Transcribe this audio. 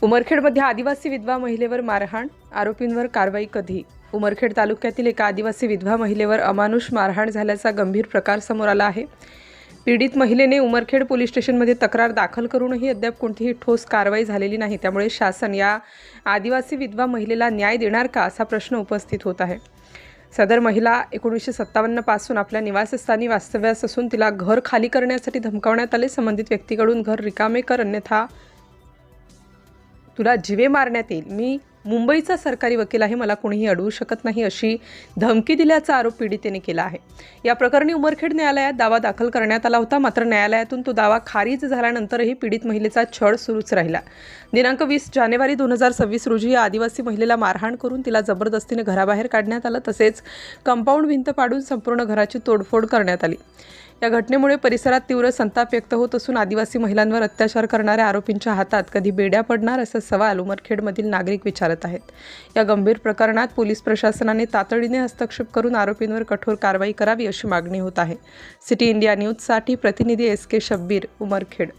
उमरखेडमध्ये आदिवासी विधवा महिलेवर मारहाण, आरोपींवर कारवाई कधी? उमरखेड तालुक्यातील एका आदिवासी विधवा महिलेवर अमानुष मारहाण झाल्याचा गंभीर प्रकार समोर आला आहे। पीडित महिलेने उमरखेड पोलीस स्टेशनमध्ये तक्रार दाखल करूनही अद्याप कोणतीही ठोस कारवाई झालेली नाही। त्यामुळे शासन या आदिवासी विधवा महिलेला न्याय देणार का असा प्रश्न उपस्थित होत आहे। सदर महिला 1957 पासून आपल्या निवासस्थानी वास्तव्यास असून तिला घर खाली करण्यासाठी धमकावण्यात आले। संबंधित व्यक्तीकडून घर रिकामे कर अन्यथा तुला जीवे मारण्यात येईल, मी मुंबईचा सरकारी वकील आहे, मला कोणीही अडवू शकत नाही अशी धमकी दिल्याचा आरोप पीडितेने केला आहे। या प्रकरणी उमरखेड न्यायालयात दावा दाखल करण्यात आला होता, मात्र न्यायालयातून तो दावा खारिज झाल्यानंतरही पीडित महिलेचा छळ सुरूच राहिला। दिनांक 20 जानेवारी 2026 रोजी या आदिवासी महिलेला मारहाण करून तिला जबरदस्तीने घराबाहेर काढण्यात आलं, तसेच कंपाऊंड भिंत पाडून संपूर्ण घराची तोडफोड करण्यात आली। या घटनेमुळे परिसरात तीव्र संताप व्यक्त होत असून आदिवासी महिलांवर अत्याचार करणाऱ्या आरोपींच्या हातात कधी बेड्या पडणार असा सवाल उमरखेडमधील नागरिक विचारत आहेत। या गंभीर प्रकरणात पोलीस प्रशासनाने तातडीने हस्तक्षेप करून आरोपींवर कठोर कारवाई करावी अशी मागणी होत आहे। सिटी इंडिया न्यूजसाठी प्रतिनिधी SK शब्बीर, उमरखेड।